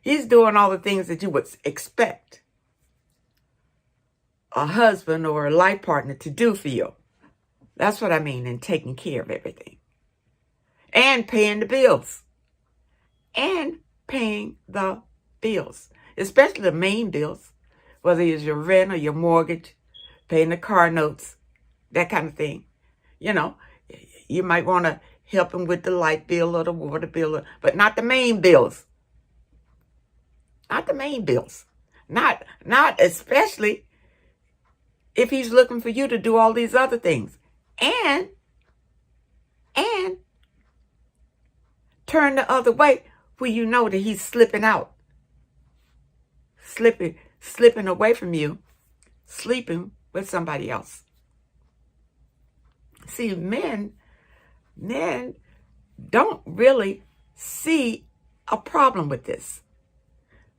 He's doing all the things that you would expect a husband or a life partner to do for you. That's what I mean in taking care of everything. And paying the bills. And paying the bills. Especially the main bills. Whether it's your rent or your mortgage. Paying the car notes. That kind of thing. You know, you might want to help him with the light bill or the water bill. But not the main bills. Not the main bills. Not especially if he's looking for you to do all these other things. And turn the other way when you know that he's slipping out. Slipping away from you. Sleeping with somebody else. See, men don't really see a problem with this.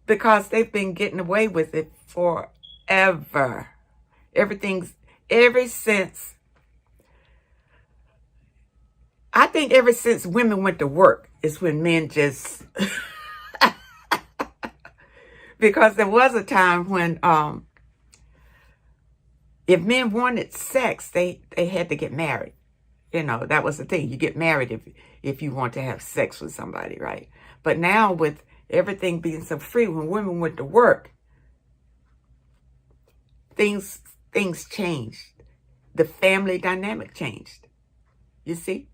Because they've been getting away with it forever. Ever since women went to work is when men just, because there was a time when if men wanted sex, they had to get married. You know, that was the thing. You get married if you want to have sex with somebody, right? But now with everything being so free, when women went to work, things changed. The family dynamic changed. You see?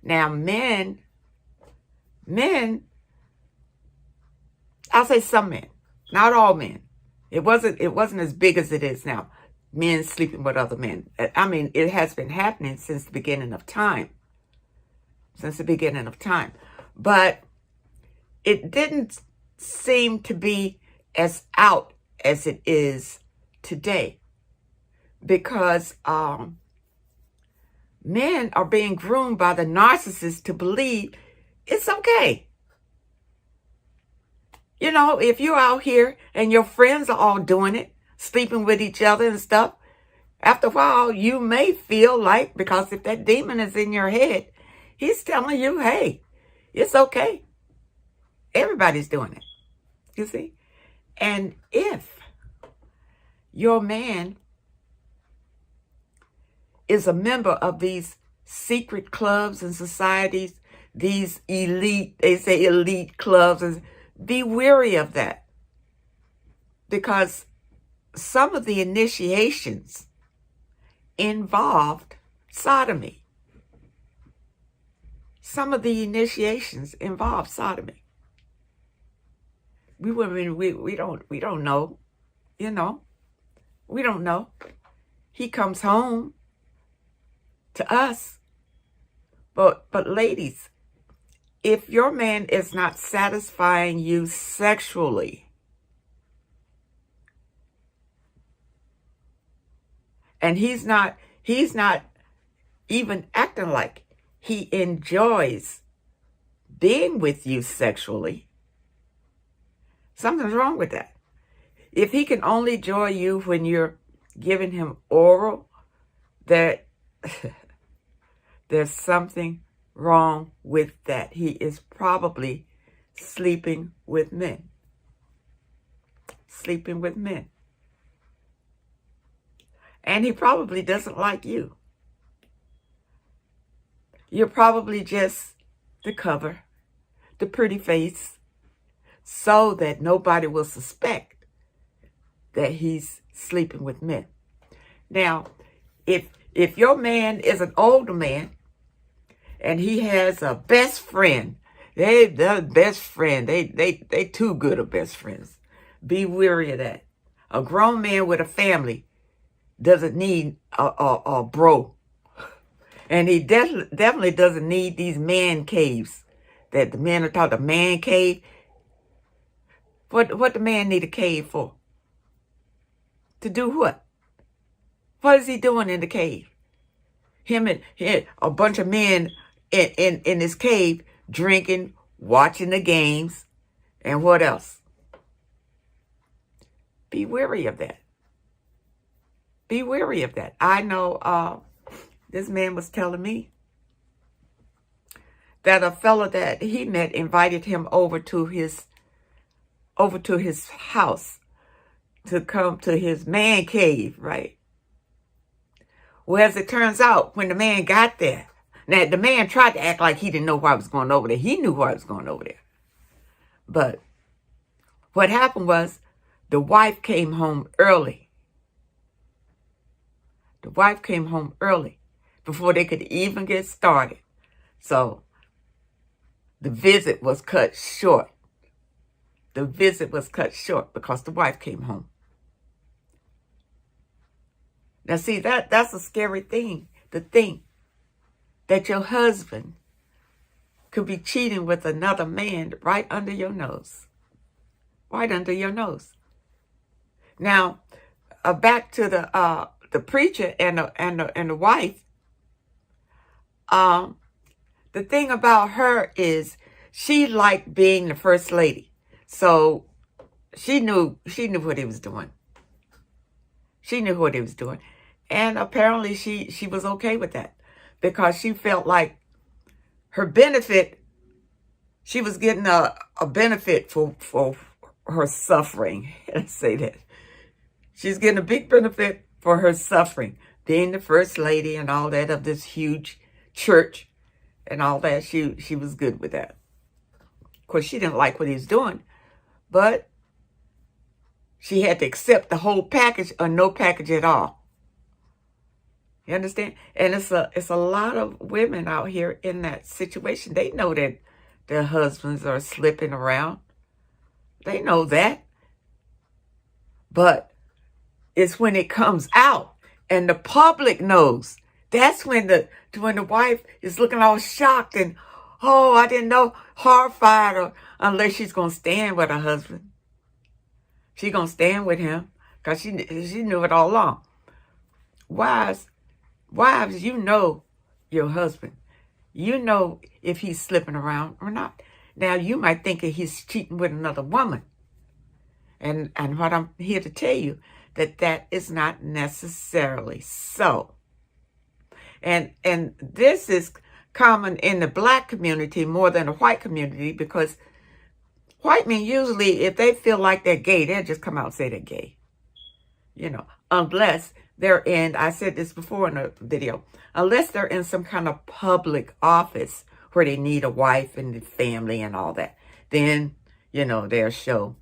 Now men, I'll say some men, not all men. It wasn't as big as it is now. Men sleeping with other men. I mean, it has been happening since the beginning of time. But it didn't seem to be as out as it is today. Because men are being groomed by the narcissist to believe it's okay. You know, if you're out here and your friends are all doing it, sleeping with each other and stuff, after a while you may feel like, because if that demon is in your head, he's telling you, hey, it's okay. Everybody's doing it. You see? And if your man is a member of these secret clubs and societies, these elite clubs, and be wary of that. Because some of the initiations involved sodomy. Some of the initiations involve sodomy. We women, we don't know, you know. We don't know. He comes home to us. But ladies, if your man is not satisfying you sexually, and he's not even acting like he enjoys being with you sexually, something's wrong with that. If he can only enjoy you when you're giving him oral, there's something wrong with that. He is probably sleeping with men. Sleeping with men. And he probably doesn't like you. You're probably just the cover, the pretty face, so that nobody will suspect that he's sleeping with men. Now, if your man is an older man and he has a best friend, they too good of best friends. Be wary of that. A grown man with a family doesn't need a bro. And he definitely doesn't need these man caves that the men are taught, the man cave. What the man need a cave for? To do what? What is he doing in the cave? Him and a bunch of men in this cave drinking, watching the games, and what else? Be wary of that. Be wary of that. I know this man was telling me that a fella that he met invited him over to his over to his house to come to his man cave, right? Well, as it turns out, when the man got there, now the man tried to act like he didn't know why I was going over there. He knew why I was going over there. But what happened was the wife came home early. The wife came home early before they could even get started. So the visit was cut short. The visit was cut short because the wife came home. Now, see, that's a scary thing, to think that your husband could be cheating with another man right under your nose. Right under your nose. Now, back to the preacher and the wife. The thing about her is she liked being the first lady. So she knew what he was doing. She knew what he was doing. And apparently she was okay with that because she felt like her benefit, she was getting a benefit for her suffering. Let's say that. She's getting a big benefit for her suffering, being the first lady and all that of this huge church and all that. She was good with that. Of course, she didn't like what he was doing, but she had to accept the whole package or no package at all. You understand? And it's a lot of women out here in that situation. They know that their husbands are slipping around. They know that. But it's when it comes out and the public knows. That's when the wife is looking all shocked and, oh, I didn't know, horrified, or unless she's going to stand with her husband. She's going to stand with him because she knew it all along. Wives, you know your husband. You know if he's slipping around or not. Now, you might think that he's cheating with another woman. And what I'm here to tell you, that is not necessarily so. And this is common in the black community more than the white community, because white men usually, if they feel like they're gay, they'll just come out and say they're gay. You know, unless they're in, I said this before in a video, unless they're in some kind of public office where they need a wife and the family and all that, then, you know, they'll show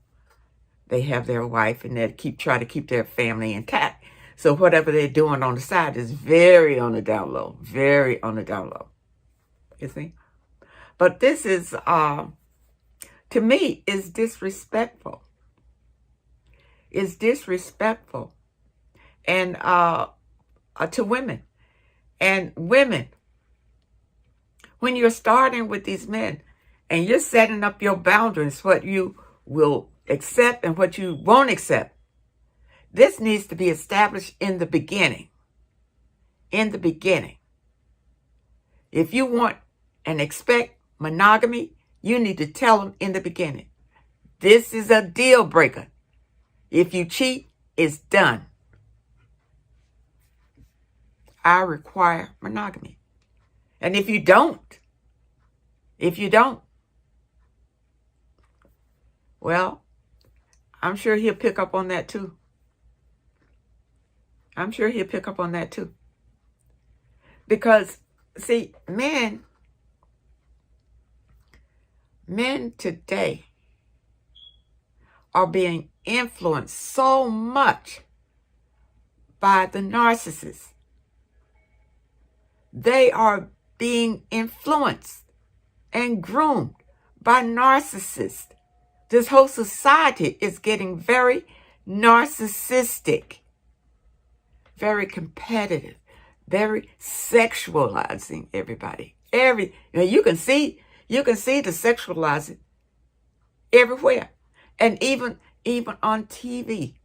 they have their wife and they try to keep their family intact. So whatever they're doing on the side is very on the down low, very on the down low. You see? But this is, to me, is disrespectful. It's disrespectful. And to women. And women, when you're starting with these men and you're setting up your boundaries, what you will accept and what you won't accept, this needs to be established in the beginning. In the beginning. If you want and expect monogamy, you need to tell them in the beginning. This is a deal breaker. If you cheat, it's done. I require monogamy. And if you don't, well, I'm sure he'll pick up on that too. I'm sure he'll pick up on that too. Because, see, men today are being influenced so much by the narcissists. They are being influenced and groomed by narcissists. This whole society is getting very narcissistic, very competitive, very sexualizing everybody. You can see the sexualizing everywhere. And even on TV.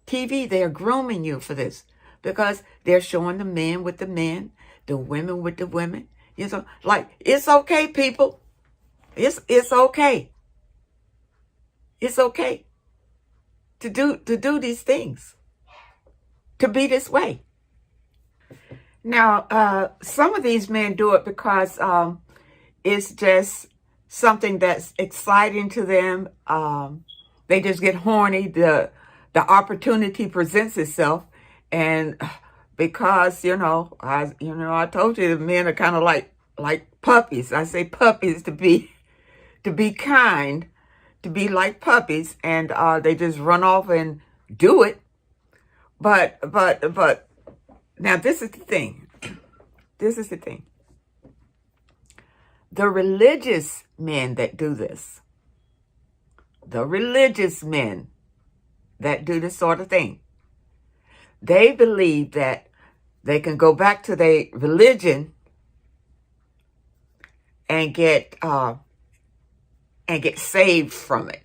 TV, they're grooming you for this because they're showing the men with the men, the women with the women. You know, like, it's okay, people. It's okay. It's okay to do these things, to be this way. Now, some of these men do it because it's just something that's exciting to them. They just get horny. The opportunity presents itself, and because I told you the men are kind of like puppies. I say puppies to be kind, to be like puppies, and they just run off and do it. But now this is the thing. This is the thing. The religious men that do this, the religious men that do this sort of thing, they believe that they can go back to their religion and get saved from it.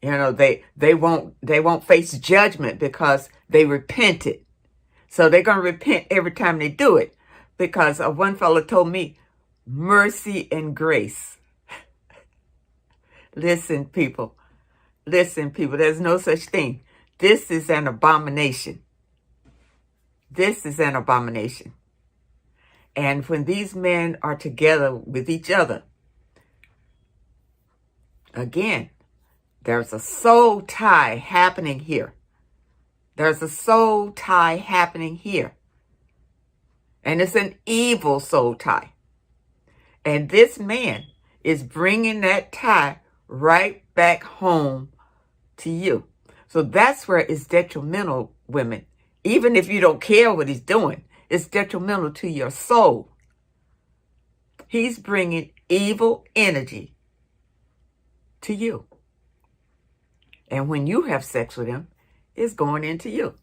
They won't face judgment because they repented. So they're going to repent every time they do it, because one fellow told me, mercy and grace. Listen, people, there's no such thing. This is an abomination. This is an abomination. And when these men are together with each other, again, there's a soul tie happening here. There's a soul tie happening here. And it's an evil soul tie. And this man is bringing that tie right back home to you. So that's where it's detrimental, women. Even if you don't care what he's doing, it's detrimental to your soul. He's bringing evil energy to you. And when you have sex with him, it's going into you.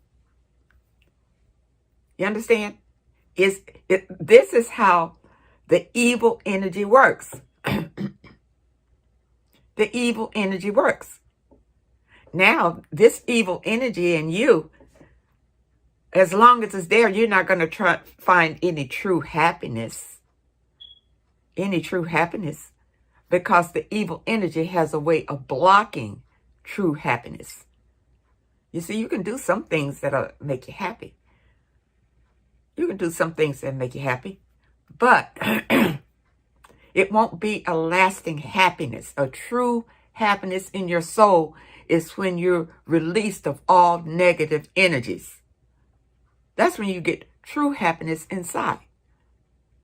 You understand? This is how the evil energy works. The evil energy works. Now, this evil energy in you, as long as it's there, you're not going to find any true happiness. Any true happiness. Because the evil energy has a way of blocking true happiness. You see, you can do some things that'll make you happy. You can do some things that make you happy. But it won't be a lasting happiness. A true happiness in your soul is when you're released of all negative energies. That's when you get true happiness inside.